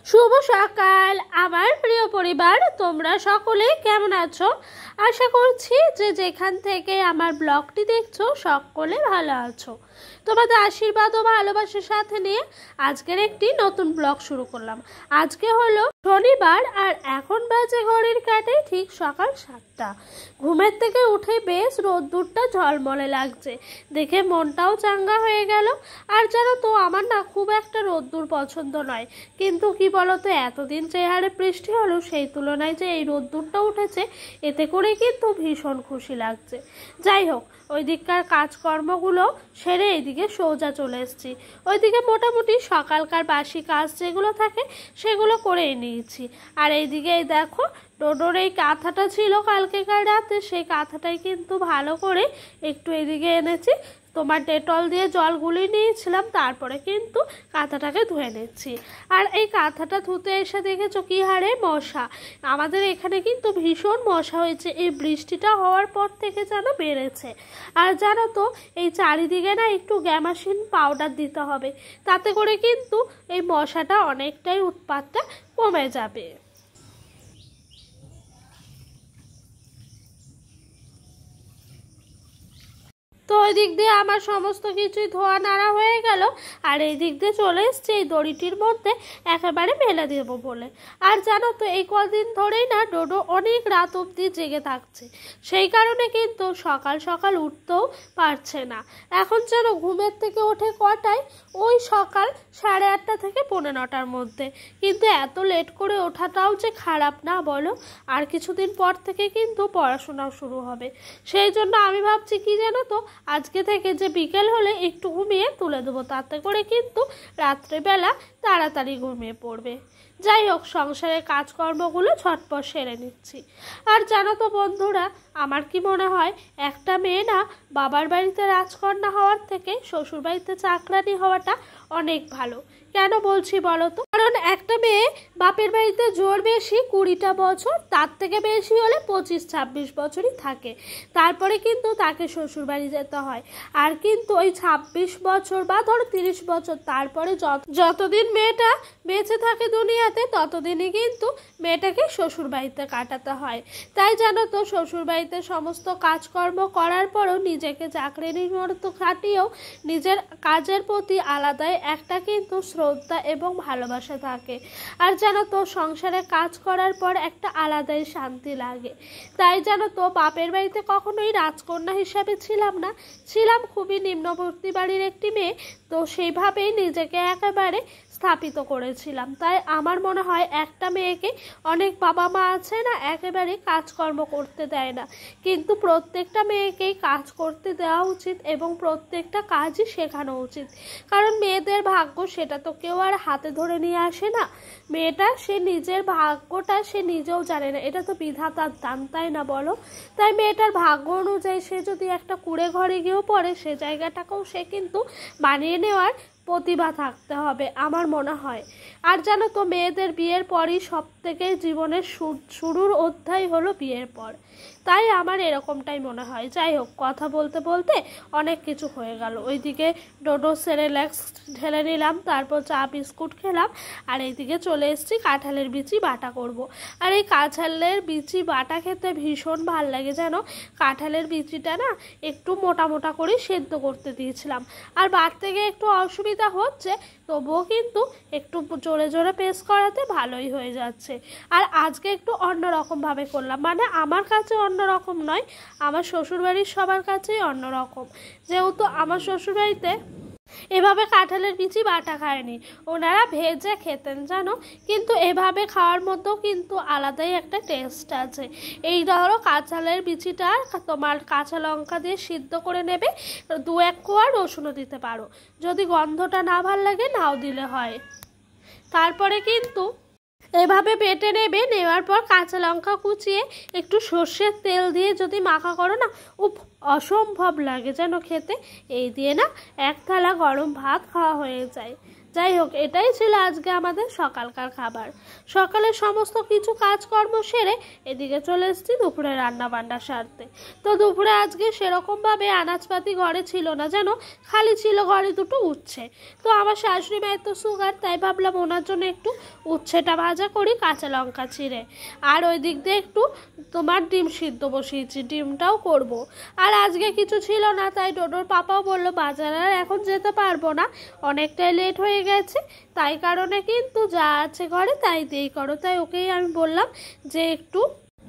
শুভ সকাল আমার প্রিয় পরিবার, তোমরা সকলে কেমন আছো? আশা করছি যে যেখান থেকে আমার ব্লগটি দেখছো সকলে ভালো আছো। তোমাদের আশীর্বাদ ও ভালোবাসার সাথে নিয়ে আজকের একটি নতুন ব্লগ শুরু করলাম। আজকে হলো শনিবার আর এখন বাজে ঘড়ির কাঁটায় ঠিক সকাল 7টা। ঘুমের থেকে উঠে বেশ রোদ্দুরটা ঝলমলে লাগছে, দেখে মনটাও চাঙ্গা হয়ে গেল। আর জানো তো আমার না খুব একটা রোদ্দুর পছন্দ নয়, কিন্তু কি বলতো এতদিন যে হারে বৃষ্টি হলো সেই তুলনায় যে এই রোদ্দুরটা উঠেছে এতে করে কিন্তু ভীষণ খুশি লাগছে। যাই হোক, ওই দিককার কাজকর্মগুলো সেরে এইদিকে সোজা চলে এসেছি। ওইদিকে মোটামুটি সকালকার বাসি কাজ যেগুলো থাকে সেগুলো করেই নিয়েছি। আর এইদিকে এই দেখো ডোডোর এই কাঁথাটা ছিল কালকেকার রাতে, সেই কাঁথাটাই কিন্তু ভালো করে একটু এদিকে এনেছি, তোমার ডেটল দিয়ে জল গুলিয়ে নিয়েছিলাম, তারপরে কিন্তু কাঁথাটাকে ধুয়ে নিচ্ছি। আর এই কাঁথাটা ধুতে এসে দেখেছো কি হারে মশা। আমাদের এখানে কিন্তু ভীষণ মশা হয়েছে, এই বৃষ্টিটা হওয়ার পর থেকে যেন বেড়েছে। আর জানো তো এই চারিদিকে না একটু গ্যামাক্সিন পাউডার দিতে হবে, তাতে করে কিন্তু এই মশাটা অনেকটাই উৎপাতটা কমে যাবে। তো ওই দিক দিয়ে আমার সমস্ত কিছুই ধোয়া নাড়া হয়ে গেল, আর এই দিক দিয়ে চলে এসছে এই দড়িটির মধ্যে একেবারে মেলে দেবো বলে। আর জানো তো এই কদিন ধরেই না ডোডো অনেক রাত অবধি জেগে থাকছে, সেই কারণে কিন্তু সকাল সকাল উঠতেও পারছে না। এখন যেন ঘুমের থেকে ওঠে কটায়, ওই সকাল 8:30 থেকে 9:45 মধ্যে। কিন্তু এত লেট করে ওঠাটাও যে খারাপ না বলো, আর কিছুদিন পর থেকে কিন্তু পড়াশোনাও শুরু হবে। সেই জন্য আমি ভাবছি কি জানো তো, আজকে থেকে যে বিকেল হলে একটু ঘুমিয়ে তুলে দেবো, তাতে করে কিন্তু রাত্রেবেলা তাড়াতাড়ি ঘুমিয়ে পড়বে। যাই হোক, সংসারের কাজকর্মগুলো ঝটপট সেরে নিচ্ছি। আর জানো তো বন্ধুরা, আমার কি মনে হয় একটা মেয়ে না বাবার বাড়িতে রাজকন্যা হওয়ার থেকে শ্বশুর বাড়িতে চাকরানি হওয়াটা অনেক ভালো। কেন বলছি বলো তো? কারণ একটা মেয়ে বাপের বাড়িতে জোর বেশি 20টা বছর, তার থেকে বেশি হলে 25-26 বছরই থাকে, তারপরে কিন্তু তাকে শ্বশুর বাড়ি যেতে হয়। আর কিন্তু ওই 26 বছর বা ধরো 30 বছর তারপরে যতদিন মেয়েটা বেঁচে থাকে দুনিয়াতে ততদিনই কিন্তু মেয়েটাকে শ্বশুর বাড়িতে কাটাতে হয়। তাই জানো তো শ্বশুর বাড়িতে সমস্ত কাজকর্ম করার পরও নিজেকে চাকরির মতো খাটিয়েও নিজের কাজের প্রতি আলাদাই একটা কিন্তু শ্রদ্ধা এবং ভালোবাসা থাকে। আর জানো তো সংসারে কাজ করার পর একটা আলাদাই শান্তি লাগে। তাই জানো তো বাপের বাড়িতে কখনোই রাজকন্যা হিসাবে ছিলাম না, ছিলাম খুবই নিম্নবর্তী বাড়ির একটি মেয়ে। তো সেইভাবেই নিজেকে একেবারে স্থাপিত করেছিলাম। তাই আমার মনে হয় একটা মেয়েকে, অনেক বাবা মা আছে না একেবারে কাজকর্ম করতে দেয় না, কিন্তু প্রত্যেকটা মেয়েকেই কাজ করতে দেওয়া উচিত এবং প্রত্যেকটা কাজই শেখানো উচিত। কারণ মেয়েদের ভাগ্য সেটা তো কেউ আর হাতে ধরে নিয়ে আসে না। মেয়েটা সে নিজের ভাগ্যটা সে নিজেও জানে না, এটা তো বিধাতার দান, তাই না বলো? তাই মেয়েটার ভাগ্য অনুযায়ী সে যদি একটা কুঁড়ে ঘরে গিয়েও পড়ে, সে জায়গাটাকেও সে কিন্তু মানিয়ে নেওয়ার প্রতিভা থাকতে হবে আমার মনে হয়। আর জানো তো মেয়েদের বিয়ের পরই সব থেকে জীবনের শুরুর অধ্যায় হলো বিয়ের পর, তাই আমার এরকমটাই মনে হয়। যাই হোক, কথা বলতে বলতে অনেক কিছু হয়ে গেল। ওইদিকে ডোডো সেরেল্যাক্স ঢেলে নিলাম, তারপর চা বিস্কুট খেলাম, আর এইদিকে চলে এসেছি কাঁঠালের বিচি বাটা করব। আর এই কাঁঠালের বিচি বাটা খেতে ভীষণ ভাল লাগে জানো। কাঁঠালের বিচিটা না একটু মোটা মোটা করে সেদ্ধ করতে দিয়েছিলাম, আর বাটতে গিয়ে একটু অসুবিধা হচ্ছে, তবুও কিন্তু একটু জোরে জোরে পেস্ট করাতে ভালোই হয়ে যাচ্ছে। আর আজকে একটু অন্যরকমভাবে করলাম, মানে আমার কাছে অন্যরকম নয়, আমার শ্বশুরবাড়ির সবার কাছেই অন্যরকম। যেহেতু আমার শ্বশুরবাড়িতে এভাবে কাঁঠালের বিচি বাটা খায়নি, ওনারা ভেজে খেতেন জানো। কিন্তু এভাবে খাওয়ার মধ্যেও কিন্তু আলাদাই একটা টেস্ট আছে। এই ধরো কাঁঠালের বিচিটা তোমার কাঁচা লঙ্কা দিয়ে সিদ্ধ করে নেবে, 2-1 কোয়া রসুনও দিতে পারো, যদি গন্ধটা না ভাল লাগে নাও দিলে হয়। তারপরে কিন্তু এভাবে বেটে নেবে, নেওয়ার পর কাঁচা লঙ্কা কুচিয়ে একটু সর্ষের তেল দিয়ে যদি মাখা করো না, অসম্ভব লাগে যেন খেতে। এই দিয়ে না 1 থালা গরম ভাত খাওয়া হয়ে যায়। যাই হোক, এটাই ছিল আজকে আমাদের সকালকার খাবার। সকালে সমস্ত কিছু কাজকর্ম সেরে এদিকে চলে এসেছি দুপুরে রান্না বান্না সারতে। তো দুপুরে আজকে সেরকমভাবে আনাজপাতি ঘরে ছিল না, যেন খালি ছিল ঘরে দুটো উচ্ছে। তো আমার শাশুড়ি মায়ের তো সুগার, তাই ভাবলাম ওনার জন্য একটু উচ্ছেটা ভাজা করি কাঁচা লঙ্কা চিড়ে। আর ওই দিক দিয়ে একটু তোমার ডিম সিদ্ধ বসিয়েছি, ডিমটাও করব। আর আজকে কিছু ছিল না, তাই ডোডোর পাপাও বললো বাজারে আর এখন যেতে পারবো না, অনেকটাই লেট হয়ে গেছে, তাই কারণে কিন্তু যা আছে ঘরে তাই দিয়েই করো। তাই ওকেই আমি বললাম যে একটু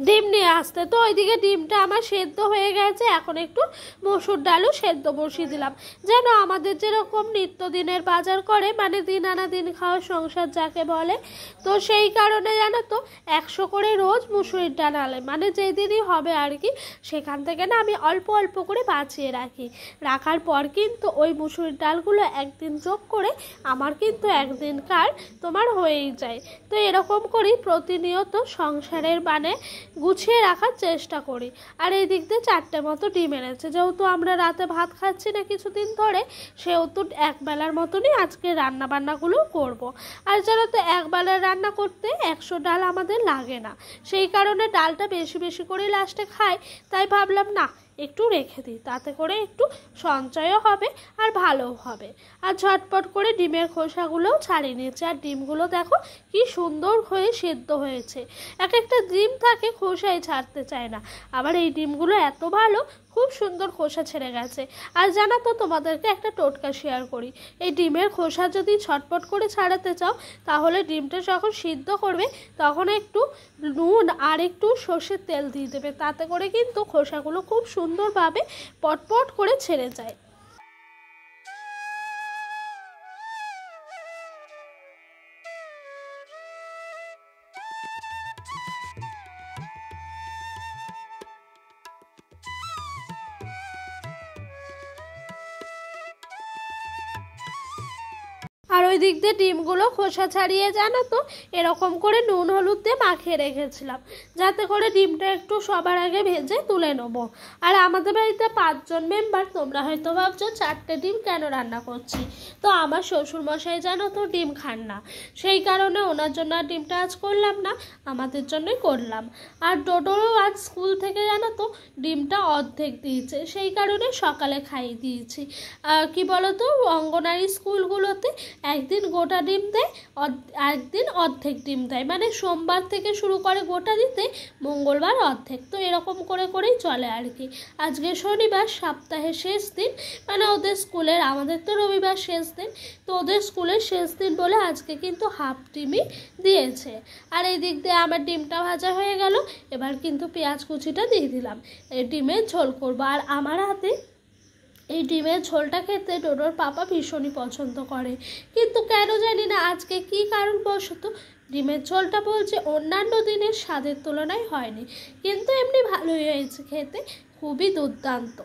ডিম নিয়ে আসতে। তো ওইদিকে ডিমটা আমার সেদ্ধ হয়ে গেছে, এখন একটু মসুর ডালও সেদ্ধ বসিয়ে দিলাম। যেন আমাদের যেরকম নিত্যদিনের বাজার করে, মানে দিন আনা দিন খাওয়া সংসার যাকে বলে, তো সেই কারণে জানো তো 100 করে রোজ মুসুরির ডাল আনে, মানে যেদিনই হবে আর কি, সেখান থেকে না আমি অল্প অল্প করে বাঁচিয়ে রাখি। রাখার পর কিন্তু ওই মুসুরির ডালগুলো একদিন যোগ করে আমার কিন্তু একদিনকার তোমার হয়েই যায়। তো এরকম করি প্রতিনিয়ত সংসারের মানে গুছিয়ে রাখার চেষ্টা করি। আর এই দিক দিয়ে 4টে মতো ডিম এনেছে, যেহেতু আমরা রাতে ভাত খাচ্ছি না কিছুদিন ধরে, সেহেতু একবেলার মতনই আজকে রান্না বান্নাগুলো করব। আর জানো তো একবেলার রান্না করতে 100 ডাল আমাদের লাগে না, সেই কারণে ডালটা বেশি বেশি করে লাস্টে খাই। তাই ভাবলাম না একটু রেখে দিই, তাতে করে একটু সঞ্চয়ও হবে আর ভালোও হবে। আর ঝটপট করে ডিমের খোসাগুলোও ছাড়িয়ে নিয়েছে। আর ডিমগুলো দেখো কি সুন্দর হয়ে সেদ্ধ হয়েছে। এক একটা ডিম থাকে খোসাই ছাড়তে চায় না, আবার এই ডিমগুলো এত ভালো, খুব সুন্দর খোসা ছেড়ে গেছে। আর জানো তো তোমাদেরকে একটা টোটকা শেয়ার করি, এই ডিমের খোসা যদি ছটপট করে ছাড়াতে চাও, তাহলে ডিমটা যখন সিদ্ধ করবে তখন একটু নুন আর একটু সর্ষের তেল দিয়ে দেবে, তাতে করে কিন্তু খোসাগুলো খুব সুন্দরভাবে পটপট করে ছেড়ে যায়। আর ওই দিক দিয়ে ডিমগুলো খোসা ছাড়িয়ে জানো তো এরকম করে নুন হলুদ দিয়ে মাখিয়ে রেখেছিলাম, যাতে করে ডিমটা একটু সবার আগে ভেজে তুলে নেবো। আর আমাদের বাড়িতে 5 জন মেম্বার, তোমরা হয়তো ভাবছো 4টে ডিম কেন রান্না করছি। তো আমার শ্বশুরমশাই জানো তো ডিম খান না, সেই কারণে ওনার জন্য আর ডিমটা আজ করলাম না, আমাদের জন্যই করলাম। আর ডোডোরও আজ স্কুল থেকে জানো তো ডিমটা অর্ধেক দিয়েছে, সেই কারণে সকালে খাইয়ে দিয়েছি। কি বলো তো, অঙ্গনারী স্কুলগুলোতে একদিন গোটা ডিম দেয়, একদিন অর্ধেক ডিম দেয়, মানে সোমবার থেকে শুরু করে গোটা দিতে, মঙ্গলবার অর্ধেক। তো এরকম করে করেই চলে আর কি। আজকে শনিবার, সপ্তাহের শেষ দিন, মানে ওদের স্কুলের, আমাদের তো রবিবার শেষ দিন, তো ওদের স্কুলের শেষ দিন বলে আজকে কিন্তু হাফ ডিমই দিয়েছে। আর এই দিক দিয়ে আমার ডিমটা ভাজা হয়ে গেল, এবার কিন্তু পেঁয়াজ কুচিটা দিয়ে দিলাম, এই ডিমের ঝোল করবো। আর আমার হাতে এই ডিমের ঝোলটা খেতে ডোডোর পাপা ভীষণই পছন্দ করে, কিন্তু কেন জানি না আজকে কী কারণবশত ডিমের ঝোলটা বলছে অন্যান্য দিনের স্বাদের তুলনায় হয়নি, কিন্তু এমনি ভালোই হয়েছে খেতে, খুবই দুর্দান্ত।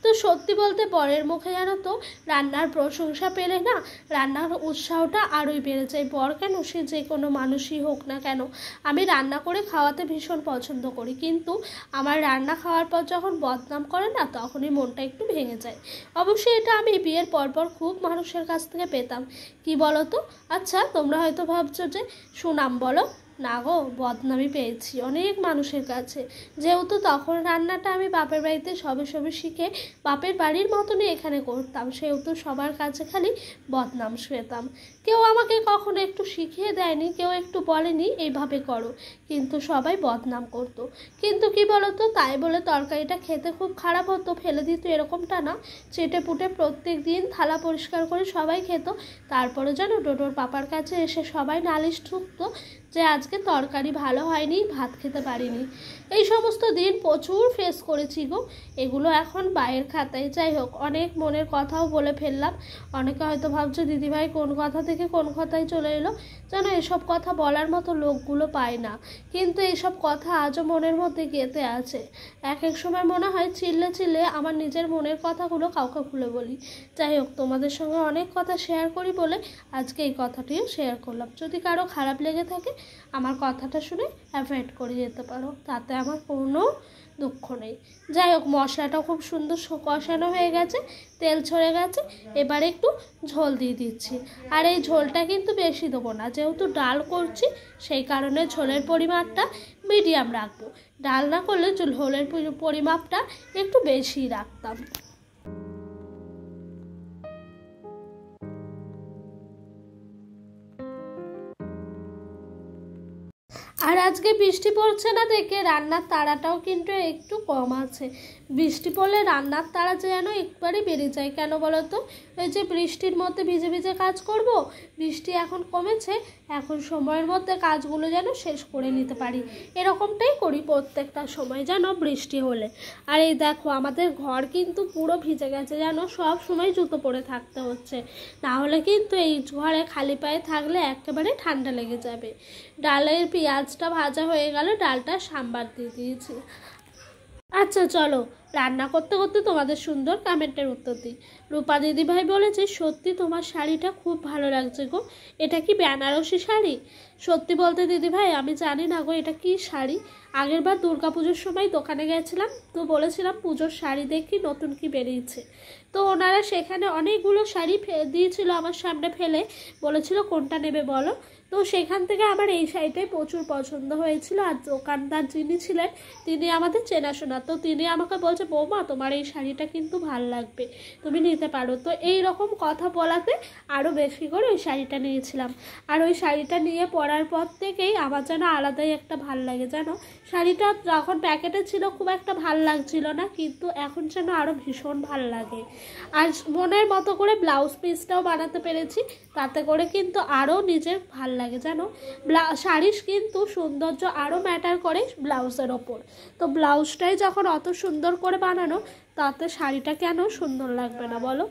তো সত্যি বলতে বরের মুখে জানো তো রান্নার প্রশংসা পেলে না রান্নার উৎসাহটা আরোই বেড়ে যায়। বর কেন, সে যে কোনো মানুষই হোক না কেন, আমি রান্না করে খাওয়াতে ভীষণ পছন্দ করি, কিন্তু আমার রান্না খাওয়ার পর যখন বদনাম করে না, তখনই মনটা একটু ভেঙে যায়। অবশ্যই এটা আমি বিয়ের পরপর খুব মানুষের কাছ থেকে পেতাম। কি বলো তো, আচ্ছা তোমরা হয়তো ভাবছো যে সুনাম বলো, না গো, বদনামি পেয়েছি অনেক মানুষের কাছে, যেহেতু তখন রান্নাটা আমি বাপের বাড়িতে সবে সবে শিখে বাপের বাড়ির মতনই এখানে করতাম, সেহেতু সবার কাছে খালি বদনাম পেতাম। কেউ আমাকে কখনো একটু শিখিয়ে দেয়নি, কেউ একটু বলেনি এইভাবে করো, কিন্তু সবাই বদনাম করতো। কিন্তু কি বলতো, তাই বলে তরকারিটা খেতে খুব খারাপ হতো, ফেলে দিত এরকমটা না, চেটে পুটে প্রত্যেক দিন থালা পরিষ্কার করে সবাই খেত। তারপরে যেন ডোডোর পাপার কাছে এসে সবাই নালিশ ঠুকতো যে আজকে তরকারি ভালো হয়নি, ভাত খেতে পারিনি। এই সমস্ত দিন প্রচুর ফেস করেছি গো, এগুলো এখন বাইরের খাতায়। যাই হোক, অনেক মনের কথাও বলে ফেললাম। অনেকে হয়তো ভাবছো দিদিভাই কোন কথা থেকে কোন কথায় চলে এলো, যেন এসব কথা বলার মতো লোকগুলো পায় না, কিন্তু এইসব কথা আজও মনের মধ্যে গেঁথে আছে। এক এক সময় মনে হয় চিল্লে চিল্লে আমার নিজের মনের কথাগুলো কাউকে খুলে বলি। যাই হোক, তোমাদের সঙ্গে অনেক কথা শেয়ার করি বলে আজকে এই কথাটিও শেয়ার করলাম। যদি কারো খারাপ লেগে থাকে আমার কথাটা শুনে অ্যাভয়েড করে যেতে পারো, তাতে আমার কোনো দুঃখ নেই। যাই হোক, মশলাটাও খুব সুন্দর কষানো হয়ে গেছে, তেল ছড়ে গেছে। এবারে একটু ঝোল দিয়ে দিচ্ছি। আর এই ঝোলটা কিন্তু বেশি দেবো না, যেহেতু ডাল করছি সেই কারণে ঝোলের পরিমাণটা মিডিয়াম রাখবো। ডাল না করলে ঝোলের পরিমাপটা একটু বেশি রাখতাম। আর আজকে বৃষ্টি পড়ছে না দেখে রান্নার তাড়াটাও কিন্তু একটু কম আছে। বৃষ্টি পড়লে রান্নার তাড়া যেন একবারে বেড়ে যায়। কেন বলো তো? ওই যে বৃষ্টির মধ্যে ভিজে ভিজে কাজ করব, বৃষ্টি এখন কমেছে, এখন সময়ের মধ্যে কাজগুলো যেন শেষ করে নিতে পারি, এরকমটাই করি প্রত্যেকটা সময় যেন বৃষ্টি হলে। আর এই দেখো, আমাদের ঘর কিন্তু পুরো ভিজে গেছে, যেন সব সময় জুতো পরে থাকতে হচ্ছে, না হলে কিন্তু এই ঘরে খালি পায়ে থাকলে একেবারে ঠান্ডা লেগে যাবে। ডালের পেঁয়াজটা ভাজা হয়ে গেল, ডালটা সাম্বার দিয়ে দিয়েছি। আচ্ছা চলো, রান্না করতে করতে তোমাদের সুন্দর কমেন্টের উত্তর দিই। রূপা দিদিভাই বলেছে, সত্যি তোমার শাড়িটা খুব ভালো লাগছে গো, এটা কি বেনারসি শাড়ি? সত্যি বলতে দিদিভাই আমি জানি না গো এটা কি শাড়ি। আগেরবার দুর্গাপুজোর সময় দোকানে গেছিলাম, তো বলেছিলাম পুজোর শাড়ি দেখি নতুন কি বেরিয়েছে। তো ওনারা সেখানে অনেকগুলো শাড়ি দিয়েছিল আমার সামনে ফেলে, বলেছিল কোনটা নেবে বলো। তো সেখান থেকে আমার এই শাড়িটাই প্রচুর পছন্দ হয়েছিল। আর দোকানদার যিনি ছিলেন তিনি আমাদের চেনাশোনা, তো তিনি আমাকে বলছে, বৌমা তোমার এই শাড়িটা কিন্তু ভাল লাগবে, তুমি নিতে পারো। তো এই রকম কথা বলাতে আরও বেশি করে ওই শাড়িটা নিয়েছিলাম। আর ওই শাড়িটা নিয়ে পরার পর থেকেই আমার যেন আলাদাই একটা ভাল লাগে জানো। শাড়িটা যখন প্যাকেটে ছিল খুব একটা ভাল লাগছিল না, কিন্তু এখন যেন আরও ভীষণ ভাল লাগে। আর মনের মতো করে ব্লাউজ পিসটাও বানাতে পেরেছি, তাতে করে কিন্তু আরও নিজের ভাল লাগে জানো। শাড়ির কিন্তু সৌন্দর্য আরও ম্যাটার করে ব্লাউজের ওপর। তো ব্লাউজটাই যখন অত সুন্দর করে বানানো, তাতে শাড়িটা কেন সুন্দর লাগবে না বলো।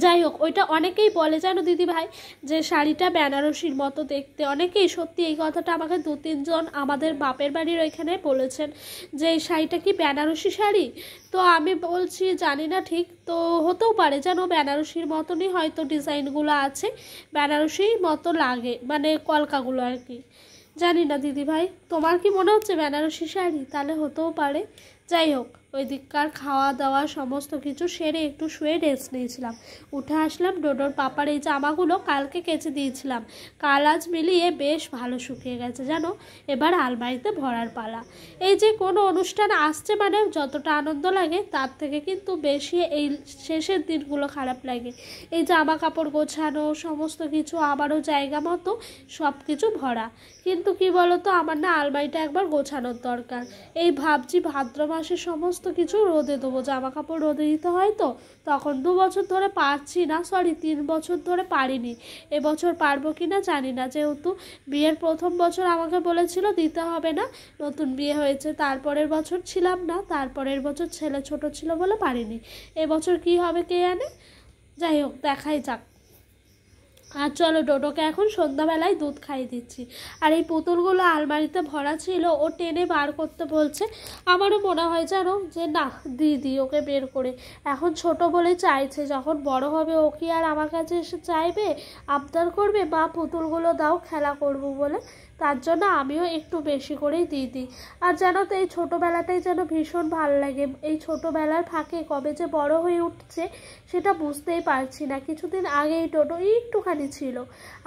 যাই হোক, ওইটা অনেকেই বলে জানো দিদিভাই যে শাড়িটা বেনারসির মতো দেখতে। অনেকেই সত্যি এই কথাটা আমাকে 2-3 জন আমাদের বাপের বাড়ির ওইখানে বলেছেন যে এই শাড়িটা কি বেনারসি শাড়ি। তো আমি বলছি জানি না ঠিক, তো হতেও পারে যেন বেনারসির মতনই হয়তো ডিজাইনগুলো আছে, বেনারসির মতো লাগে মানে কলকাগুলো আর কি। জানি না দিদিভাই, তোমার কি মনে হচ্ছে বেনারসি শাড়ি? তাহলে হতেও পারে। যাই হোক, ওই দিককার খাওয়া দাওয়া সমস্ত কিছু সেরে একটু শুয়ে রেস্ট নিয়েছিলাম। উঠে আসলাম, ডোডোর পাপার এই জামাগুলো কালকে কেচে দিয়েছিলাম, কাল আজ মিলিয়ে বেশ ভালো শুকিয়ে গেছে জানো। এবার আলমারিতে ভরার পালা। এই যে কোনো অনুষ্ঠান আসছে মানে যতটা আনন্দ লাগে তার থেকে কিন্তু বেশি এই শেষের দিনগুলো খারাপ লাগে। এই জামা কাপড় গোছানো, সমস্ত কিছু আবারও জায়গা মতো সব কিছু ভরা। কিন্তু কি বলতো, আমার না আলমারিটা একবার গোছানোর দরকার। এই ভাবছি ভাদ্র মাসে সমস্ত কিছু রোদে দেবো, জামা কাপড় রোদে দিতে হয় তো। তখন 2 বছর ধরে পারছি না, 3 বছর ধরে পারিনি। এবছর পারবো কি না জানি না, যেহেতু বিয়ের প্রথম বছর আমাকে বলেছিল দিতে হবে না, নতুন বিয়ে হয়েছে। তারপরের বছর ছিলাম না, তারপরের বছর ছেলে ছোট ছিল বলে পারিনি। এবছর কি হবে কে জানে। যাই হোক, দেখাই যাক। আর চলো, ডোডোকে এখন সন্ধ্যাবেলায় দুধ খাইয়ে দিচ্ছি। আর এই পুতুলগুলো আলমারিতে ভরা ছিল, ও টেনে বার করতে বলছে। আমারও মনে হয় জানো যে না, দিদি ওকে বের করে। এখন ছোট বলে চাইছে, যখন বড় হবে ও কি আর আমার কাছে এসে চাইবে, আবদার করবে মা পুতুলগুলো দাও খেলা করব বলে। তার জন্য আমিও একটু বেশি করেই দিয়ে দিই। আর জানো তো, এই ছোটোবেলাটাই যেন ভীষণ ভালো লাগে। এই ছোটোবেলার ফাঁকে কবে যে বড় হয়ে উঠছে সেটা বুঝতেই পারছি না। কিছুদিন আগেই টোটো একটুখানি ছিল,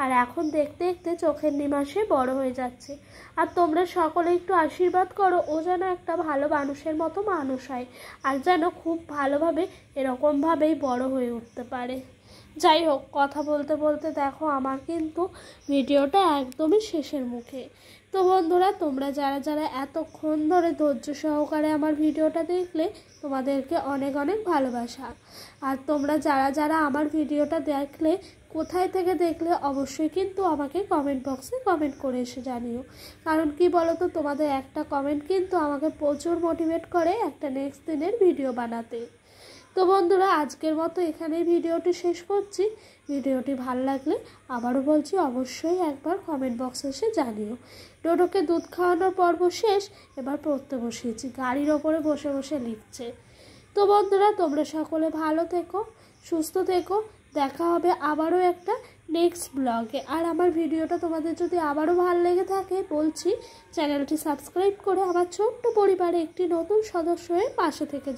আর এখন দেখতে দেখতে চোখের নিমাষে বড় হয়ে যাচ্ছে। আর তোমরা সকলে একটু আশীর্বাদ করো, ও যেন একটা ভালো মানুষের মতো মানুষ হয়, আর যেন খুব ভালোভাবে এরকমভাবেই বড় হয়ে উঠতে পারে। যাই হোক, কথা বলতে বলতে দেখো আমার কিন্তু ভিডিওটা একদমই শেষের মুখে। তো বন্ধুরা, তোমরা যারা যারা এতক্ষণ ধরে ধৈর্য সহকারে আমার ভিডিওটা দেখলে, তোমাদেরকে অনেক অনেক ভালোবাসা। আর তোমরা যারা যারা আমার ভিডিওটা দেখলে, কোথায় থেকে দেখলে অবশ্যই কিন্তু আমাকে কমেন্ট বক্সে কমেন্ট করে এসে জানিও। কারণ কি বলো তো, তোমাদের একটা কমেন্ট কিন্তু আমাকে প্রচুর মোটিভেট করে একটা নেক্সট দিনের ভিডিও বানাতে। তো বন্ধুরা, আজকের মতো এখানেই ভিডিওটি শেষ করছি। ভিডিওটি ভালো লাগলে আবারও বলছি, অবশ্যই একবার কমেন্ট বক্সে এসে জানিও। ডোডোকে দুধ খাওয়ানোর পর্ব শেষ, এবার পড়তে বসিয়েছি, গাড়ির ওপরে বসে বসে লিখছে। তো বন্ধুরা, তোমরা সকলে ভালো থেকো, সুস্থ থেকো, দেখা হবে আবারও একটা নেক্সট ব্লগে। আর আমার ভিডিওটা তোমাদের যদি আবারও ভালো লেগে থাকে বলছি চ্যানেলটি সাবস্ক্রাইব করে আমার ছোট্ট পরিবারে একটি নতুন সদস্য হয়ে পাশে থেকে